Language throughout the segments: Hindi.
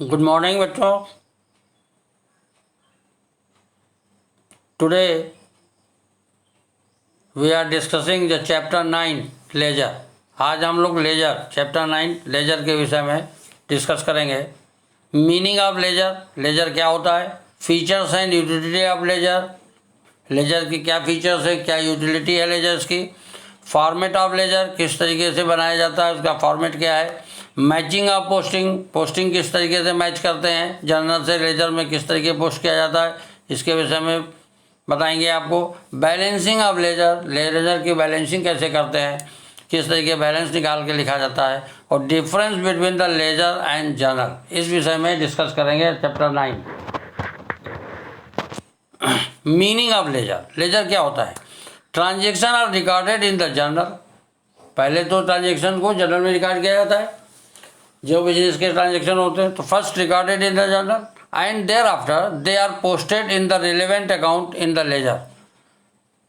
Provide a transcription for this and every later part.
गुड मॉर्निंग बच्चों। Today we are discussing the chapter 9 ledger. आज हम लोग लेजर चैप्टर 9 लेजर के विषय में डिस्कस करेंगे। मीनिंग ऑफ लेजर, लेजर क्या होता है, features and utility of ledger, ledger की क्या फीचर्स है, क्या यूटिलिटी है लेजर्स की, फॉर्मेट ऑफ लेजर किस तरीके से बनाया जाता है, उसका फॉर्मेट क्या है, मैचिंग ऑफ पोस्टिंग, पोस्टिंग किस तरीके से मैच करते हैं जर्नल से लेजर में, किस तरीके पोस्ट किया जाता है, इसके विषय में बताएंगे आपको। बैलेंसिंग ऑफ लेजर, लेजर की बैलेंसिंग कैसे करते हैं, किस तरीके बैलेंस निकाल के लिखा जाता है, और difference between the ledger and journal, इस विषय में डिस्कस करेंगे chapter 9। Meaning of ledger, ledger क्या होता है, transaction are recorded in the journal. पहले तो ट्रांजेक्शन को जर्नल में रिकॉर्ड किया जाता है, जो बिजनेस के ट्रांजेक्शन होते हैं तो first recorded in the journal and thereafter they are posted in the relevant account in the ledger.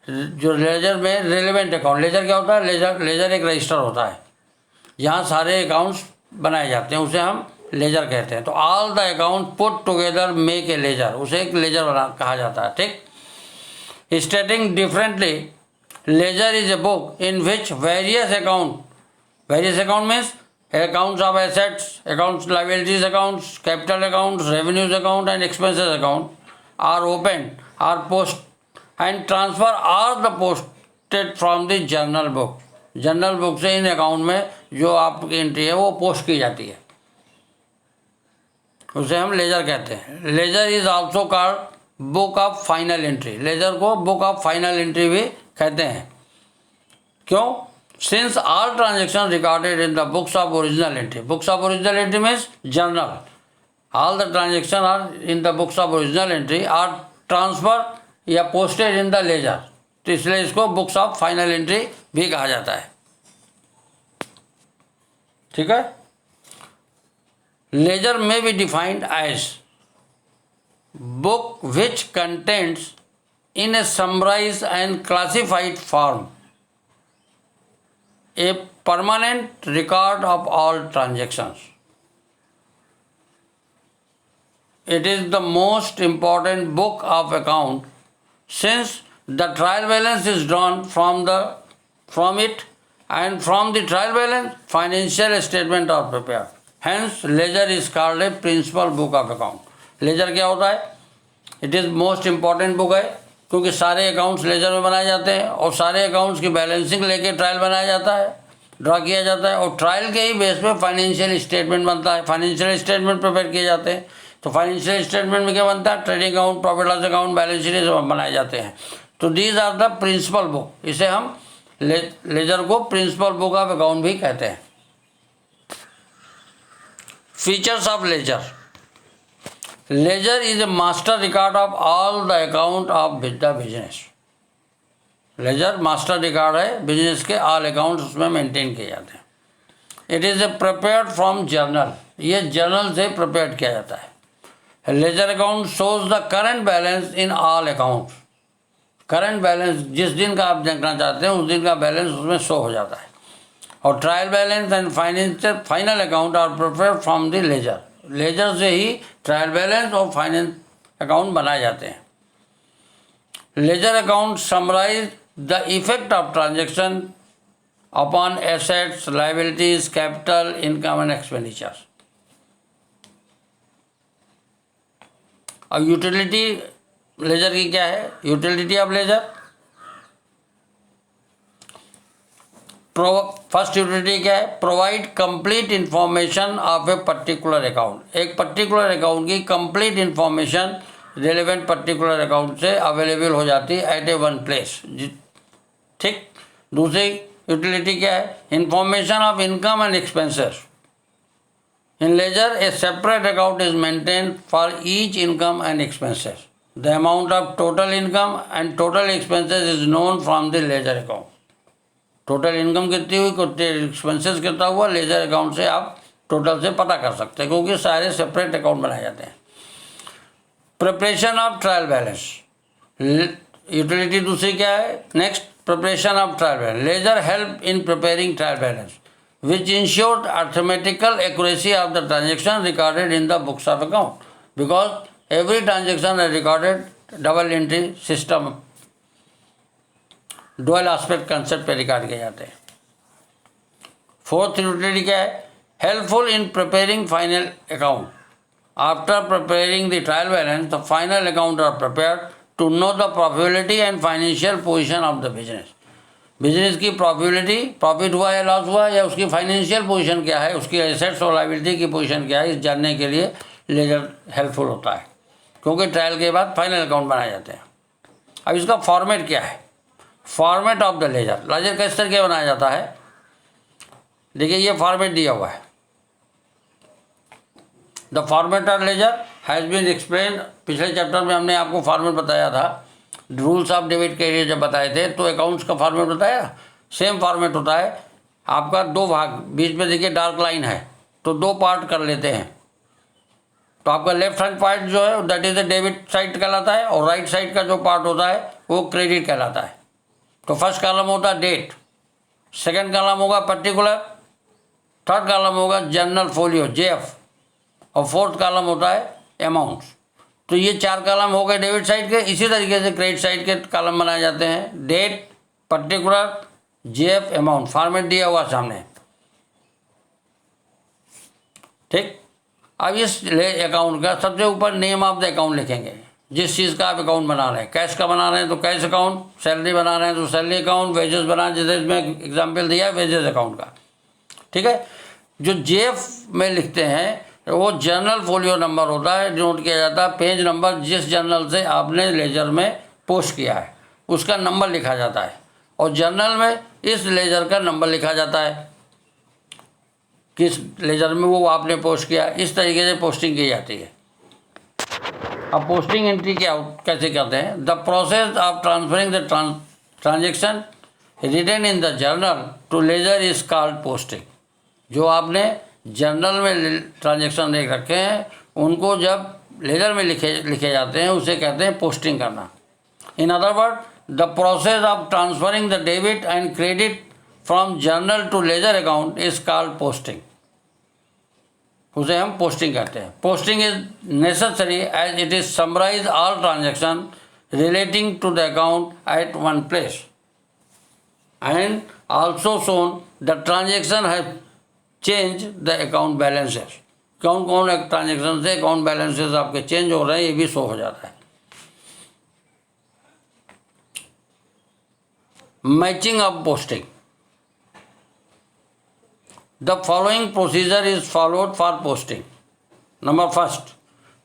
जो लेजर में रिलेवेंट अकाउंट, लेजर क्या होता है, लेजर एक रजिस्टर होता है जहाँ सारे अकाउंट्स बनाए जाते हैं, उसे हम लेजर कहते हैं। तो all the account put together make a ledger, उसे एक लेजर बना कहा जाता है। ठीक, stating differently, ledger is a book in which various account means accounts of assets, accounts liabilities accounts, capital accounts, revenues account and expenses account are opened, are post and transfer are the posted from the journal book। Journal book से इन अकाउंट में जो आपकी एंट्री है वो पोस्ट की जाती है, उसे हम लेजर कहते हैं। Ledger is also called book of final entry, ledger को बुक ऑफ फाइनल एंट्री भी कहते हैं। क्यों? Since all transactions recorded in the books of original entry means journal, all the transactions are in the books of original entry are transferred या posted in the ledger, तो इसलिए इसको books of final entry भी कहा जाता है। ठीक है, ledger may be defined as book which contains in a summarized and classified form a permanent record of all transactions. It is the most important book of account since the trial balance is drawn from it, and from the trial balance financial statement are prepared. Hence ledger is called a principal book of account. ledger क्या होता है, it is most important book है क्योंकि सारे अकाउंट्स लेजर में बनाए जाते हैं और सारे अकाउंट्स की बैलेंसिंग लेके ट्रायल बनाया जाता है, ड्रा किया जाता है, और ट्रायल के ही बेस पे फाइनेंशियल स्टेटमेंट बनता है, फाइनेंशियल स्टेटमेंट प्रिपेयर किए जाते हैं। तो फाइनेंशियल स्टेटमेंट में क्या बनता है, trading account, profit loss account, balance sheet सब बनाए जाते हैं। तो these are the principal book, इसे हम लेजर को प्रिंसिपल बुक ऑफ अकाउंट भी कहते हैं। Features of ledger, ledger is a master record of all the account of the business. Ledger master record है, बिजनेस के ऑल अकाउंट्स उसमें मेंटेन किए जाते हैं। It is a prepared from journal, ये जर्नल से प्रिपेयर किया जाता है। Ledger account shows the current balance in all accounts, current balance जिस दिन का आप देखना चाहते हैं उस दिन का बैलेंस उसमें शो हो जाता है। और trial balance and final account are prepared from the ledger, ledger से ही ट्रायल बैलेंस और फाइनेंस अकाउंट बनाए जाते हैं। Ledger account summarise the effect of transaction upon assets, liabilities, capital, income and expenditure. और यूटिलिटी लेजर की क्या है, utility of ledger, first utility क्या है, provide complete information of a particular account, एक पर्टिकुलर अकाउंट की complete information relevant particular account से अवेलेबल हो जाती है एट ए वन प्लेस। ठीक, दूसरी यूटिलिटी क्या है, information of income and expenses. In ledger a separate account is maintain for each income and expenses. The amount of total income and total expenses is known from the ledger account. Total income कितनी हुई, कितने एक्सपेंसेस कितना हुआ, लेजर अकाउंट से आप टोटल से पता कर सकते हैं क्योंकि सारे सेपरेट अकाउंट बनाए जाते हैं। Preparation of trial balance, utility दूसरी क्या है, next preparation of trial balance. Ledger help in preparing trial balance, which ensured arithmetical accuracy of the transaction recorded in the books of account, because every transaction is recorded double entry system, dual aspect concept पे रिकॉर्ड किए जाते हैं। फोर्थ यूटिलिटी क्या है? Helpful in preparing final account. After preparing the trial balance the final account are prepared to know the profitability and financial position of the business. Business की प्रॉफिटेबिलिटी, प्रॉफिट हुआ या लॉस हुआ, या उसकी फाइनेंशियल पोजीशन क्या है, उसकी एसेट्स और लायबिलिटी की पोजीशन क्या है, इस जानने के लिए लेजर हेल्पफुल होता है, क्योंकि ट्रायल के बाद फाइनल अकाउंट बनाए जाते हैं। अब इसका फॉर्मेट क्या है? Format of the ledger. Ledger किस तरह के बनाया जाता है? देखिए ये फॉर्मेट दिया हुआ है। The format of ledger has been explain. पिछले चैप्टर में हमने आपको फॉर्मेट बताया था, रूल्स ऑफ डेबिट के लिए जब बताए थे तो अकाउंट्स का फॉर्मेट बताया। सेम फॉर्मेट होता है आपका, दो भाग, बीच में देखिए डार्क लाइन है, तो दो पार्ट कर लेते हैं। तो आपका लेफ्ट हैंड पार्ट जो है that is the debit side कहलाता है, और राइट साइड का जो पार्ट होता है वो क्रेडिट कहलाता है। तो फर्स्ट कॉलम होता है डेट, सेकंड कॉलम होगा पर्टिकुलर, थर्ड कॉलम होगा जनरल फोलियो जेएफ, और फोर्थ कॉलम होता है अमाउंट्स। तो ये चार कॉलम हो गए डेबिट साइड के। इसी तरीके से क्रेडिट साइड के कॉलम बनाए जाते हैं, डेट, पर्टिकुलर, जेएफ, अमाउंट। फॉर्मेट दिया हुआ सामने, ठीक। अब इस अकाउंट का सबसे ऊपर नेम ऑफ द अकाउंट लिखेंगे, जिस चीज़ का आप अकाउंट बना रहे हैं। कैश का बना रहे हैं तो कैश अकाउंट, सैलरी बना रहे हैं तो सैलरी अकाउंट, वेजेस बना, जैसे इसमें एग्जाम्पल दिया है वेजेस अकाउंट का, ठीक है। जो जेएफ में लिखते हैं वो जर्नल फोलियो नंबर होता है, नोट किया जाता है पेज नंबर, जिस जर्नल से आपने लेजर में पोस्ट किया है उसका नंबर लिखा जाता है, और जर्नल में इस लेजर का नंबर लिखा जाता है, किस लेजर में वो आपने पोस्ट किया। इस तरीके से पोस्टिंग की जाती है। अब पोस्टिंग एंट्री क्या कैसे करते हैं? The process of transferring the transaction written in the journal to ledger is called posting. जो आपने जर्नल में ट्रांजेक्शन देख रखे हैं उनको जब लेजर में लिखे जाते हैं उसे कहते हैं पोस्टिंग करना। In other word, the process of transferring the debit and credit from journal to ledger account is called posting. उसे हम पोस्टिंग कहते हैं। Posting is necessary as it is summarise all transaction relating to the account at one place and also shown the transaction has change the account balances. कौन कौन ट्रांजेक्शन से अकाउंट बैलेंसेस आपके चेंज हो रहे हैं ये भी शो हो जाता है। Matching of posting. The following procedure is followed for posting. Number first,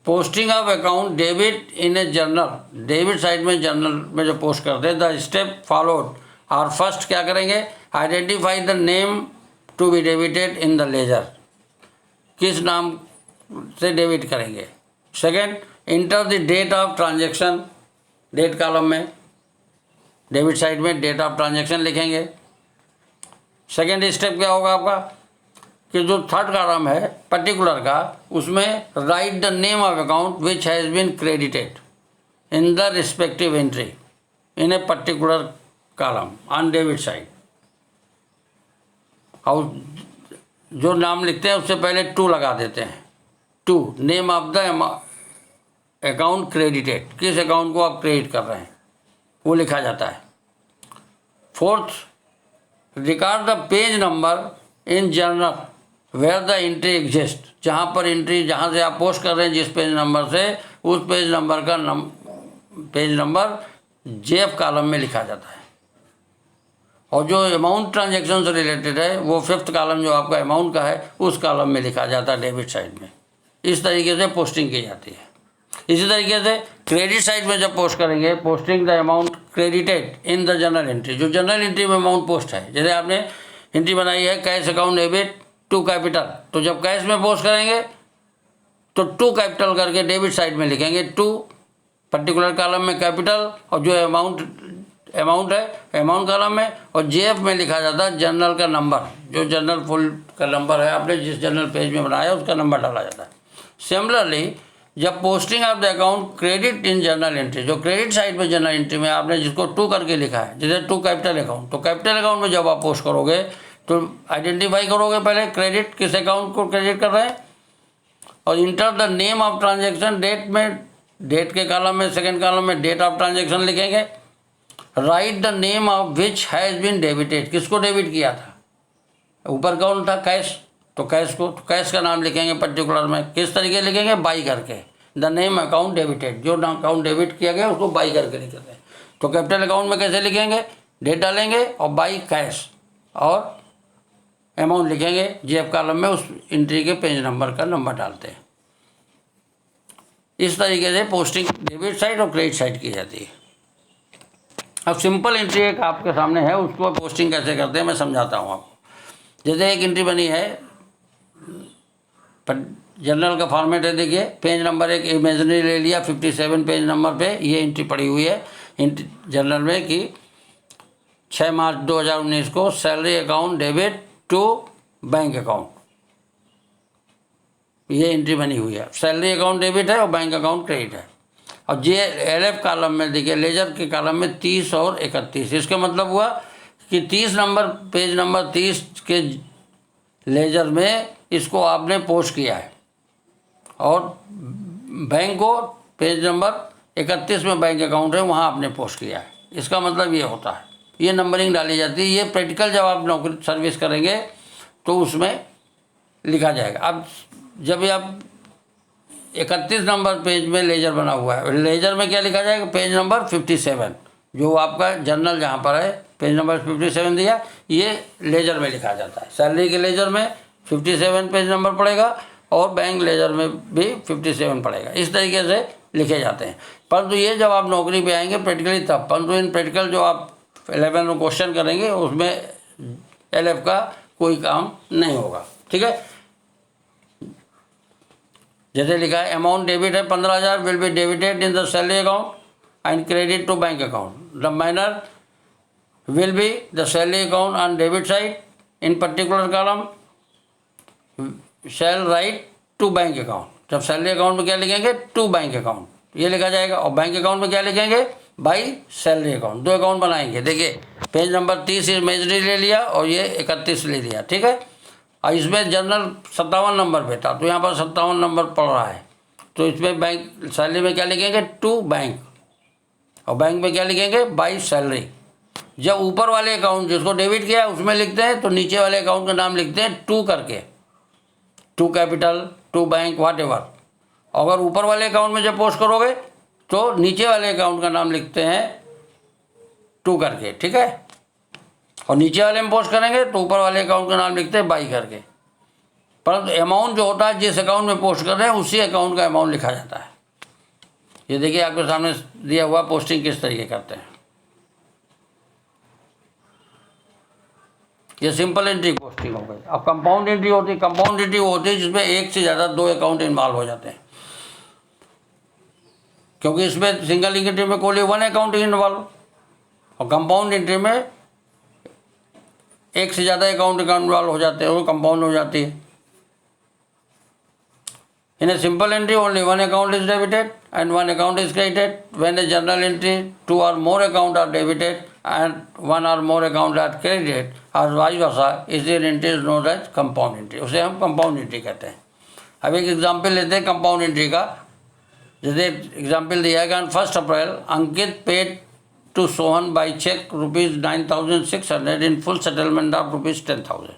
posting of account debit in a journal. Debit side में जर्नल में जो पोस्ट करते हैं, द स्टेप फॉलोड और फर्स्ट क्या करेंगे? Identify the name to be debited in the ledger. किस नाम से डेबिट करेंगे? Second, enter the date of transaction. Date column में डेबिट साइड में डेट ऑफ ट्रांजेक्शन लिखेंगे। सेकेंड स्टेप क्या होगा आपका कि जो थर्ड कॉलम है पर्टिकुलर का, उसमें write the name of account which has been credited in the respective entry in a particular column on debit side. और जो नाम लिखते हैं उससे पहले टू लगा देते हैं। To, name of the account credited, किस अकाउंट को आप क्रेडिट कर रहे हैं वो लिखा जाता है। Fourth, record the page number in journal where the entry exist. जहाँ पर एंट्री, जहाँ से आप पोस्ट कर रहे हैं जिस पेज नंबर से, उस पेज नंबर का पेज नंबर जेएफ कॉलम में लिखा जाता है। और जो अमाउंट ट्रांजैक्शन से रिलेटेड है वो फिफ्थ कॉलम जो आपका अमाउंट का है उस कॉलम में लिखा जाता है डेबिट साइड में। इस तरीके से पोस्टिंग की जाती है। इसी तरीके से क्रेडिट साइड में जब पोस्ट करेंगे, posting the amount credited in the general entry. जो जनरल एंट्री में अमाउंट पोस्ट है, जैसे आपने एंट्री बनाई है cash account debit to capital, तो जब कैश में पोस्ट करेंगे तो टू कैपिटल करके डेबिट साइड में लिखेंगे, टू पर्टिकुलर कॉलम में कैपिटल, और जो अमाउंट है अमाउंट कॉलम में, और जेएफ में लिखा जाता है जनरल का नंबर। जो जनरल फुल का नंबर है आपने जिस जनरल पेज में बनाया उसका नंबर डाला जाता है। सिमिलरली जब posting of the account credit in journal entry, जो क्रेडिट साइड में जनरल एंट्री में आपने जिसको टू करके लिखा है, जैसे टू कैपिटल अकाउंट, तो कैपिटल अकाउंट में जब आप पोस्ट करोगे तो आइडेंटिफाई करोगे पहले क्रेडिट किस अकाउंट को क्रेडिट कर रहे हैं, और enter the name of transaction, date में, डेट के कॉलम में सेकंड कॉलम में डेट ऑफ ट्रांजेक्शन लिखेंगे। Write the name of which has been debited, किसको डेबिट किया था, ऊपर कौन था, कैश, तो कैश को, तो कैश का नाम लिखेंगे पर्टिकुलर में, किस तरीके लिखेंगे, बाई करके, द नेम अकाउंट डेबिटेड, जो अकाउंट डेबिट किया गया उसको बाई करके लिखते हैं। तो कैपिटल अकाउंट में कैसे लिखेंगे, डेट डालेंगे और बाई कैश और अमाउंट लिखेंगे, जेब कॉलम में उस एंट्री के पेज नंबर का नंबर डालते हैं। इस तरीके से पोस्टिंग डेबिट साइड और क्रेडिट साइड की जाती है। अब सिंपल एंट्री एक आपके सामने है, उसको पोस्टिंग कैसे करते हैं मैं समझाता हूँ आपको। जैसे एक एंट्री बनी है, पर जनरल का फॉर्मेट है, देखिए पेज नंबर एक इमेजनरी ले लिया, 57 पेज नंबर पे ये एंट्री पड़ी हुई है जनरल में कि 6 मार्च 2019 को salary account debit to bank account, ये एंट्री बनी हुई है। सैलरी अकाउंट डेबिट है और बैंक अकाउंट क्रेडिट है। और जे LF कॉलम में देखिए, लेजर के कॉलम में 30 और 31, इसका मतलब हुआ कि 30 नंबर, पेज नंबर 30 के लेजर में इसको आपने पोस्ट किया है, और बैंक को पेज नंबर 31 में बैंक अकाउंट है वहाँ आपने पोस्ट किया है। इसका मतलब ये होता है, ये नंबरिंग डाली जाती है। ये प्रैक्टिकल जब आप नौकरी सर्विस करेंगे तो उसमें लिखा जाएगा। अब जब आप 31 नंबर पेज में लेजर बना हुआ है, लेजर में क्या लिखा जाएगा, पेज नंबर 57, जो आपका जर्नल जहाँ पर है पेज नंबर 57 दिया, ये लेजर में लिखा जाता है। सैलरी के लेजर में 57 पेज नंबर पड़ेगा और बैंक लेजर में भी 57 पड़ेगा। इस तरीके से लिखे जाते हैं। परंतु ये जब आप नौकरी पे आएंगे प्रैक्टिकली तब, परंतु इन प्रैक्टिकल जो आप 11 में क्वेश्चन करेंगे उसमें LF का कोई काम नहीं होगा, ठीक है। जैसे लिखा है अमाउंट डेबिट है 15,000 will be debited in the salary account and credit to bank account. The manner will be the salary account on debit side, in particular column shall write to bank account. जब सैलरी अकाउंट में क्या लिखेंगे, टू बैंक अकाउंट ये लिखा जाएगा, और बैंक अकाउंट में क्या लिखेंगे, बाई सैलरी अकाउंट। दो अकाउंट बनाएंगे। देखिए पेज नंबर 30 इमेजरी ले लिया और ये 31 ले लिया, ठीक है। और इसमें जनरल 57 नंबर पे था, तो यहाँ पर 57 नंबर पड़ रहा है, तो इसमें बैंक सैलरी में क्या लिखेंगे, टू बैंक, और बैंक में क्या लिखेंगे, बाई सैलरी। जब ऊपर वाले अकाउंट जिसको डेबिट किया है उसमें लिखते हैं, तो नीचे वाले अकाउंट का नाम लिखते हैं टू करके, to capital, to bank, whatever. अगर ऊपर वाले अकाउंट में जब पोस्ट करोगे तो नीचे वाले अकाउंट का नाम लिखते हैं टू करके, ठीक है। और नीचे वाले में पोस्ट करेंगे तो ऊपर वाले अकाउंट का नाम लिखते हैं बाई करके। परंतु अमाउंट जो होता है जिस अकाउंट में पोस्ट कर रहे हैं उसी अकाउंट का अमाउंट लिखा जाता है। ये देखिए आपके सामने दिया हुआ पोस्टिंग किस तरीके करते हैं। ये सिंपल एंट्री पोस्टिंग हो गई। अब कंपाउंड एंट्री होती है। कंपाउंड एंट्री वो होती है जिसमें एक से ज़्यादा दो अकाउंट इन्वॉल्व हो जाते हैं, क्योंकि इसमें सिंगल एंट्री में कोई वन अकाउंट इन्वॉल्व, और कंपाउंड एंट्री में एक से ज़्यादा अकाउंट इन्वॉल्व हो जाते हैं, वो कंपाउंड हो जाती है। In a simple entry, only one account is debited and one account is credited. When a journal entry, two or more accounts are debited and one or more accounts are credited, or vice versa, is entry is known as compound entry. उसे हम compound entry कहते हैं। अब एक एग्जाम्पल लेते हैं कंपाउंड एंट्री का। जैसे एग्जाम्पल दिया है कि on 1 April, Ankit paid to Sohan by check ₹9,600 in full settlement of ₹10,000.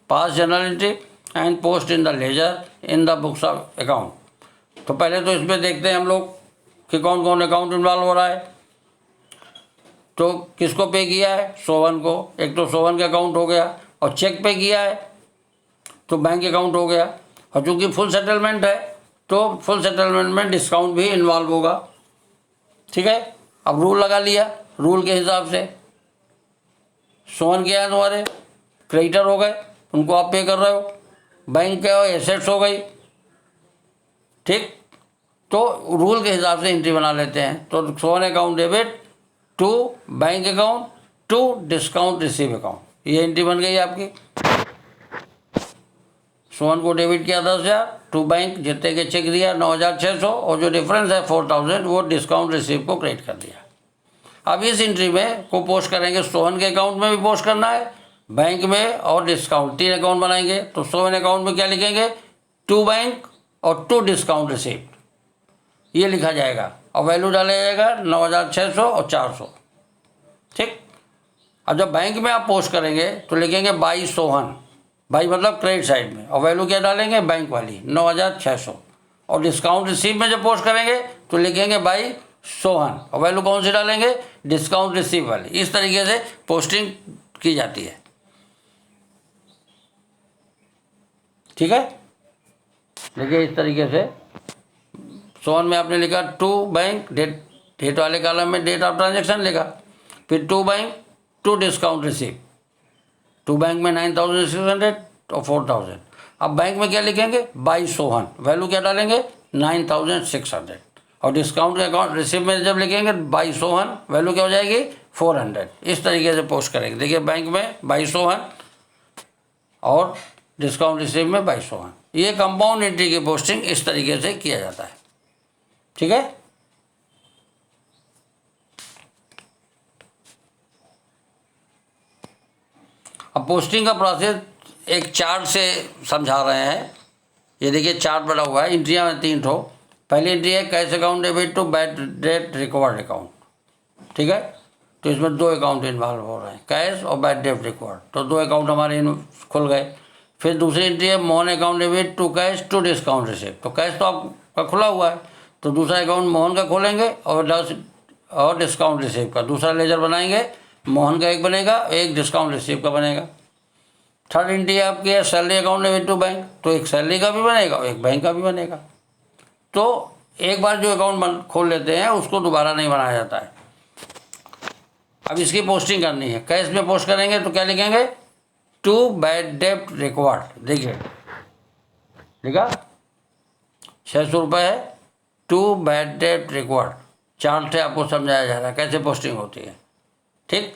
Pass journal entry and post in the ledger in the books of account. तो पहले तो इसमें देखते हैं हम लोग कि कौन कौन अकाउंट इन्वॉल्व हो रहा है। तो किसको पे किया है, सोहन को, एक तो सोहन का अकाउंट हो गया, और चेक पे किया है तो बैंक अकाउंट हो गया। और चूँकि फुल सेटलमेंट है तो फुल सेटलमेंट में डिस्काउंट भी इन्वॉल्व होगा, ठीक है। अब रूल लगा लिया, रूल के हिसाब से सोहन क्या है, तुम्हारे क्रेडिटर हो गए, उनको आप पे कर रहे हो। बैंक के एसेट्स हो गई, ठीक। तो रूल के हिसाब से एंट्री बना लेते हैं। तो Sohan account debit to bank account to discount receive account, ये एंट्री बन गई आपकी। सोहन को डेबिट किया 10,000, टू बैंक जितने के चेक दिया 9,600, और जो डिफरेंस है 4,000 वो डिस्काउंट रिसीव को क्रेडिट कर दिया। अब इस एंट्री में को पोस्ट करेंगे, सोहन के अकाउंट में भी पोस्ट करना है बैंक में और डिस्काउंट, 3 अकाउंट बनाएंगे। तो शो इन अकाउंट में क्या लिखेंगे, टू बैंक और टू डिस्काउंट रिसीप्ट, ये लिखा जाएगा और वैल्यू डाला जाएगा 9600 और 400। ठीक। अब जब बैंक में आप पोस्ट करेंगे तो लिखेंगे बाई सोहन, बाई मतलब क्रेडिट साइड में, और वैल्यू क्या डालेंगे, बैंक वाली 9600। और डिस्काउंट रिसीव में जब पोस्ट करेंगे तो लिखेंगे बाई सोहन और वैल्यू कौन सी डालेंगे, डिस्काउंट रिसीव वाली। इस तरीके से पोस्टिंग की जाती है। ठीक है, देखिए इस तरीके से सोहन में आपने लिखा टू बैंक, डेट वाले कॉलम में डेट ऑफ ट्रांजेक्शन लिखा, फिर to bank to discount receive, to bank में 9600 और 4000। अब बैंक में क्या लिखेंगे, बाई सोहन, वैल्यू क्या डालेंगे 9600, और डिस्काउंट के अकाउंट रिसीव में जब लिखेंगे बाई सोहन, वैल्यू क्या हो जाएगी 400। इस तरीके से पोस्ट करेंगे। देखिए बैंक में बाई सोहन और डिस्काउंट रिसीव में बाई सोहन, ये कंपाउंड एंट्री की पोस्टिंग इस तरीके से किया जाता है। ठीक है, अब पोस्टिंग का प्रोसेस एक चार्ट से समझा रहे हैं। ये देखिए चार्ट बना हुआ है, एंट्रियाँ में 3 ठो। पहली एंट्री है cash account debit to bad debt recovered account. ठीक है, तो इसमें 2 अकाउंट इन्वॉल्व हो रहे हैं, कैश और बैड डेट रिकवर्ड, तो 2 अकाउंट हमारे खुल गए। फिर दूसरी एंट्री है Mohan account debit to cash to discount receive, तो कैश तो आपका खुला हुआ है, तो दूसरा अकाउंट मोहन का खोलेंगे और डिस्काउंट रिसीव का दूसरा लेजर बनाएंगे। मोहन का एक बनेगा, एक डिस्काउंट रिसीव का बनेगा। थर्ड एंट्री आपकी है salary account debit to bank, तो एक सैलरी का भी बनेगा और एक बैंक का भी बनेगा। तो एक बार जो अकाउंट खोल लेते हैं उसको दोबारा नहीं बनाया जाता है। अब इसकी पोस्टिंग करनी है, कैश में पोस्ट करेंगे तो क्या लिखेंगे, टू बैड डेट रिकवर्ड। देखिए लिखा 600 रुपये है, to bad debt recovered. Chart से आपको समझाया जा रहा है कैसे पोस्टिंग होती है। ठीक,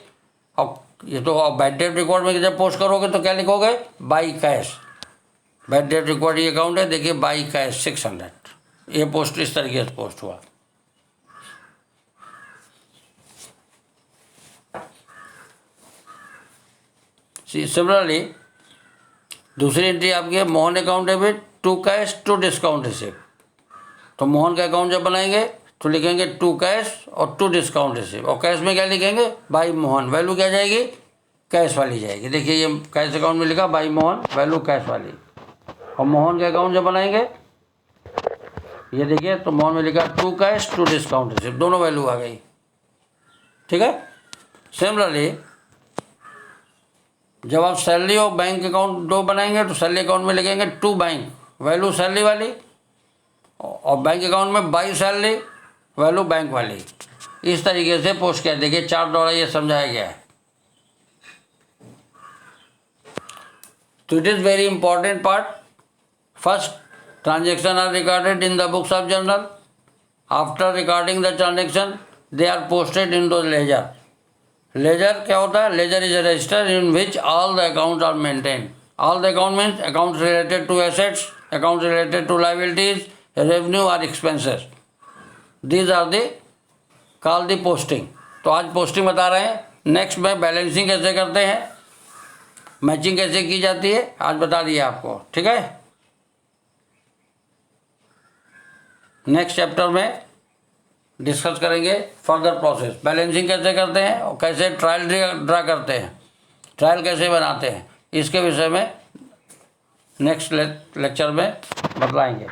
अब ये तो बैड डेट रिकॉर्ड में जब पोस्ट करोगे तो क्या लिखोगे, by cash, bad debt record ये अकाउंट है, देखिए बाई कैश 600, ये पोस्ट इस तरीके से पोस्ट हुआ। सिमिलरली दूसरी एंट्री आपकी है Mohan account debit to cash to discount receive, तो मोहन का अकाउंट जब बनाएंगे तो लिखेंगे टू कैश और टू डिस्काउंट रिसीव, और कैश में क्या लिखेंगे, बाई मोहन, वैल्यू क्या जाएगी, कैश वाली जाएगी। देखिए ये कैश अकाउंट में लिखा बाई मोहन, वैल्यू कैश वाली। और मोहन का अकाउंट जब बनाएंगे ये देखिए, तो मोहन में लिखा to cash to discount receive, दोनों वैल्यू आ गई। ठीक है, सिमिलरली जब आप सैलरी और बैंक अकाउंट 2 बनाएंगे तो सैलरी अकाउंट में लिखेंगे टू बैंक, वैल्यू सैलरी वाली, और बैंक अकाउंट में बाई सैलरी, वैल्यू बैंक वाली। इस तरीके से पोस्ट किया। देखिए चार्ट द्वारा ये समझाया गया है। तो it is very important part. First, transaction are recorded in the books of journal. After recording the transaction they are posted in the ledger. Ledger क्या होता है, ledger is a register in which all the account are maintain. All the account means account related to assets, account related to liabilities, revenue और expenses. These are the call the posting. तो आज पोस्टिंग बता रहे हैं। नेक्स्ट में बैलेंसिंग कैसे करते हैं, मैचिंग कैसे की जाती है, आज बता दिया आपको। ठीक है, नेक्स्ट चैप्टर में डिस्कस करेंगे फर्दर प्रोसेस, बैलेंसिंग कैसे करते हैं और कैसे ट्रायल ड्रा करते हैं, ट्रायल कैसे बनाते हैं, इसके विषय में नेक्स्ट लेक्चर में बतलाएंगे।